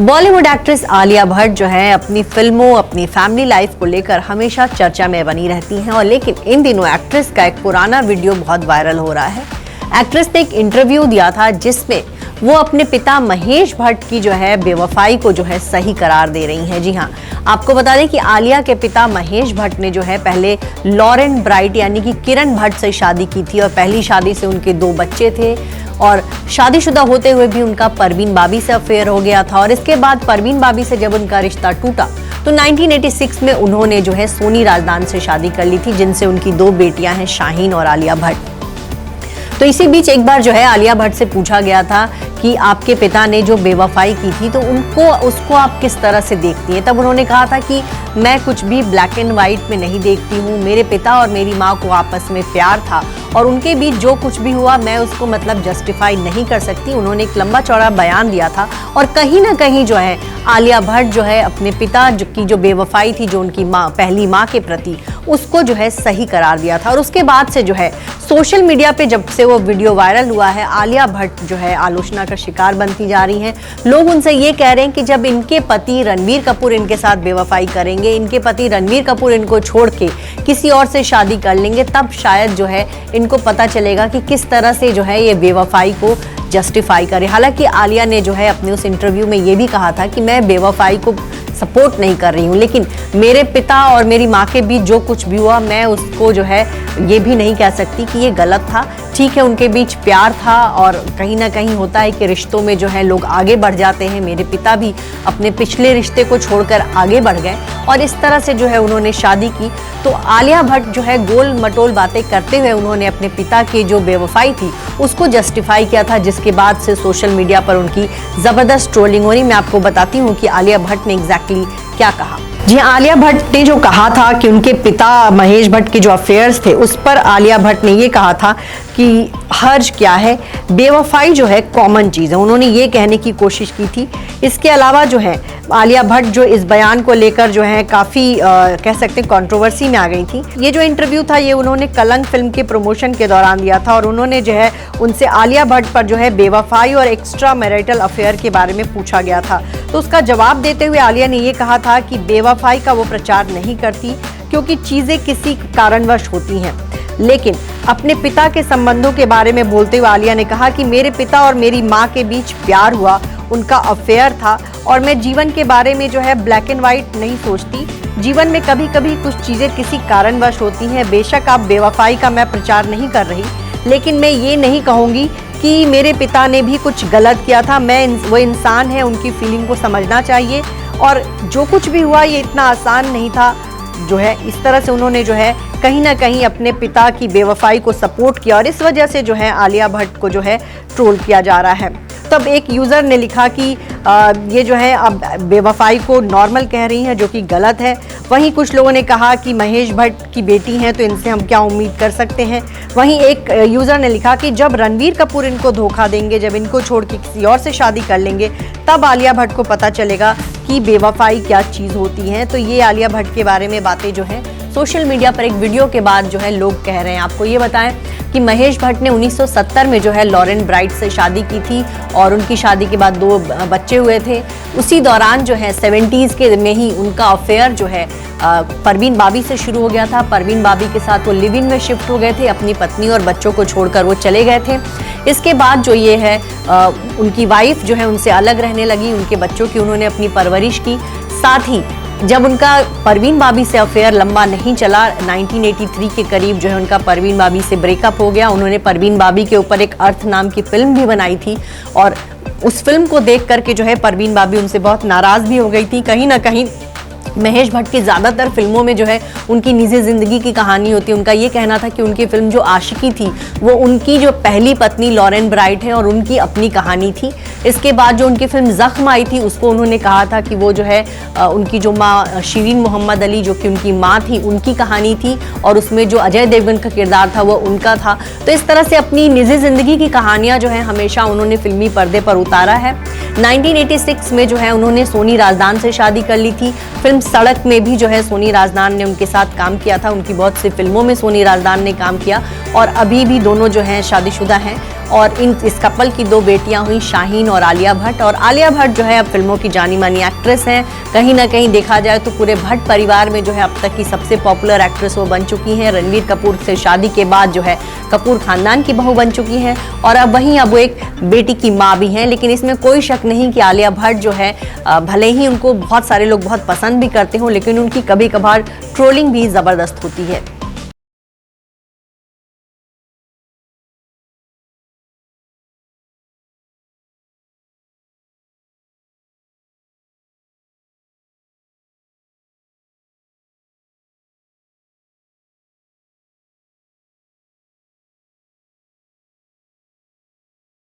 Bollywood actress Alia Bhatt जो है अपनी फिल्मों, अपनी फैमिली लाइफ को लेकर हमेशा चर्चा में बनी रहती हैं और लेकिन इन दिनों एक्ट्रेस का एक पुराना वीडियो बहुत वायरल हो रहा है। एक्ट्रेस ने एक इंटरव्यू दिया था जिसमें वो अपने पिता महेश भट्ट की जो है बेवफाई को जो है सही करार दे रही हैं। जी हाँ, आपको बता दें कि आलिया के पिता महेश भट्ट ने जो है पहले लॉरेन ब्राइट यानी कि किरण भट्ट से शादी की थी और पहली शादी से उनके 2 बच्चे थे और शादीशुदा होते हुए भी उनका परवीन बाबी से अफेयर हो गया था। और इसके बाद परवीन बाबी से जब उनका रिश्ता टूटा तो 1986 में उन्होंने जो है सोनी राजदान से शादी कर ली थी, जिनसे उनकी 2 बेटियां हैं, शाहीन और आलिया भट्ट। तो इसी बीच एक बार जो है आलिया भट्ट से पूछा गया था कि आपके पिता ने जो बेवफाई की थी तो उसको आप किस तरह से देखती हैं। तब उन्होंने कहा था कि मैं कुछ भी ब्लैक एंड व्हाइट में नहीं देखती हूँ, मेरे पिता और मेरी माँ को आपस में प्यार था और उनके बीच जो कुछ भी हुआ मैं उसको मतलब जस्टिफाई नहीं कर सकती। उन्होंने एक लंबा चौड़ा बयान दिया था और कहीं ना कहीं जो है आलिया भट्ट जो है अपने पिता की जो बेवफाई थी, जो उनकी माँ, पहली माँ के प्रति, उसको जो है सही करार दिया था। और उसके बाद से जो है सोशल मीडिया पे जब से वो वीडियो वायरल हुआ है, आलिया भट्ट जो है आलोचना का शिकार बनती जा रही हैं। लोग उनसे ये कह रहे हैं कि जब इनके पति रणबीर कपूर इनके साथ बेवफाई करेंगे, इनके पति रणबीर कपूर इनको छोड़ के किसी और से शादी कर लेंगे, तब शायद जो है इनको पता चलेगा कि किस तरह से जो है ये बेवफाई को जस्टिफाई करे। हालांकि आलिया ने जो है अपने उस इंटरव्यू में ये भी कहा था कि मैं बेवफाई को सपोर्ट नहीं कर रही हूँ, लेकिन मेरे पिता और मेरी माँ के बीच जो कुछ भी हुआ मैं उसको जो है ये भी नहीं कह सकती कि ये गलत था। ठीक है, उनके बीच प्यार था और कहीं ना कहीं होता है कि रिश्तों में जो है लोग आगे बढ़ जाते हैं। मेरे पिता भी अपने पिछले रिश्ते को छोड़कर आगे बढ़ गए और इस तरह से जो है उन्होंने शादी की। तो आलिया भट्ट जो है गोल मटोल बातें करते हुए उन्होंने अपने पिता की जो बेवफाई थी उसको जस्टिफाई किया था, जिसके बाद से सोशल मीडिया पर उनकी जबरदस्त ट्रोलिंग हो रही। मैं आपको बताती हूँ कि आलिया भट्ट ने एग्जैक्टली क्या कहा। जी, आलिया भट्ट ने जो कहा था कि उनके पिता महेश भट्ट के जो अफेयर्स थे उस पर आलिया भट्ट ने ये कहा था कि हर्ज क्या है, बेवफाई जो है कॉमन चीज़ है। उन्होंने ये कहने की कोशिश की थी। इसके अलावा जो है आलिया भट्ट जो इस बयान को लेकर जो है काफ़ी कह सकते हैं कंट्रोवर्सी में आ गई थी। ये जो इंटरव्यू था ये उन्होंने कलंक फिल्म के प्रमोशन के दौरान दिया था और उन्होंने जो है उनसे आलिया भट्ट पर जो है बेवफाई और एक्स्ट्रा मैरिटल अफेयर के बारे में पूछा गया था। तो उसका जवाब देते हुए आलिया ने ये कहा था कि बेवफाई का वो प्रचार नहीं करती क्योंकि चीज़ें किसी कारणवश होती हैं। लेकिन अपने पिता के संबंधों के बारे में बोलते हुए आलिया ने कहा कि मेरे पिता और मेरी माँ के बीच प्यार हुआ, उनका अफेयर था और मैं जीवन के बारे में जो है ब्लैक एंड व्हाइट नहीं सोचती। जीवन में कभी कभी कुछ चीज़ें किसी कारणवश होती हैं। बेशक आप बेवफाई का मैं प्रचार नहीं कर रही, लेकिन मैं ये नहीं कहूँगी कि मेरे पिता ने भी कुछ गलत किया था। वो इंसान है, उनकी फीलिंग को समझना चाहिए और जो कुछ भी हुआ ये इतना आसान नहीं था। जो है इस तरह से उन्होंने जो है कहीं ना कहीं अपने पिता की बेवफाई को सपोर्ट किया और इस वजह से जो है आलिया भट्ट को जो है ट्रोल किया जा रहा है। तब एक यूज़र ने लिखा कि ये जो है अब बेवफाई को नॉर्मल कह रही हैं, जो कि गलत है। वहीं कुछ लोगों ने कहा कि महेश भट्ट की बेटी हैं तो इनसे हम क्या उम्मीद कर सकते हैं। वहीं एक यूज़र ने लिखा कि जब रणबीर कपूर इनको धोखा देंगे, जब इनको छोड़ के किसी और से शादी कर लेंगे, तब आलिया भट्ट को पता चलेगा कि बेवफाई क्या चीज़ होती है। तो ये आलिया भट्ट के बारे में बातें जो है सोशल मीडिया पर एक वीडियो के बाद जो है लोग कह रहे हैं। आपको ये बताएं कि महेश भट्ट ने 1970 में जो है लॉरेन ब्राइट से शादी की थी और उनकी शादी के बाद 2 बच्चे हुए थे। उसी दौरान जो है 70s के में ही उनका अफेयर जो है परवीन बाबी से शुरू हो गया था। परवीन बाबी के साथ वो लिव इन में शिफ्ट हो गए थे, अपनी पत्नी और बच्चों को छोड़कर वो चले गए थे। इसके बाद जो ये है उनकी वाइफ जो है उनसे अलग रहने लगी, उनके बच्चों की उन्होंने अपनी परवरिश की। साथ ही जब उनका परवीन बाबी से अफेयर लंबा नहीं चला, 1983 के करीब जो है उनका परवीन बाबी से ब्रेकअप हो गया। उन्होंने परवीन बाबी के ऊपर एक अर्थ नाम की फिल्म भी बनाई थी और उस फिल्म को देख करके जो है परवीन बाबी उनसे बहुत नाराज़ भी हो गई थी। कहीं ना कहीं महेश भट्ट की ज़्यादातर फिल्मों में जो है उनकी निजी ज़िंदगी की कहानी होती है। उनका ये कहना था कि उनकी फिल्म जो आशिकी थी वो उनकी जो पहली पत्नी लॉरेन ब्राइट है और उनकी अपनी कहानी थी। इसके बाद जो उनकी फिल्म ज़ख्म आई थी उसको उन्होंने कहा था कि वो जो है उनकी जो माँ शिरीन मोहम्मद अली जो कि उनकी माँ थी उनकी कहानी थी और उसमें जो अजय देवगन का किरदार था वो उनका था। तो इस तरह से अपनी निजी ज़िंदगी की कहानियाँ जो है हमेशा उन्होंने फिल्मी पर्दे पर उतारा है। 1986 में जो है उन्होंने सोनी राजदान से शादी कर ली थी। फिल्म सड़क में भी जो है सोनी राजदान ने उनके साथ काम किया था। उनकी बहुत सी फिल्मों में सोनी राजदान ने काम किया और अभी भी दोनों जो हैं शादीशुदा हैं और इस कपल की 2 बेटियां हुई, शाहीन और आलिया भट्ट। और आलिया भट्ट जो है अब फिल्मों की जानी मानी एक्ट्रेस हैं। कहीं ना कहीं देखा जाए तो पूरे भट्ट परिवार में जो है अब तक की सबसे पॉपुलर एक्ट्रेस वो बन चुकी हैं। रणवीर कपूर से शादी के बाद जो है कपूर खानदान की बहू बन चुकी हैं और अब वो एक बेटी की माँ भी हैं। लेकिन इसमें कोई शक नहीं कि आलिया भट्ट जो है भले ही उनको बहुत सारे लोग बहुत पसंद भी करते हो, लेकिन उनकी कभी कभार ट्रोलिंग भी ज़बरदस्त होती है।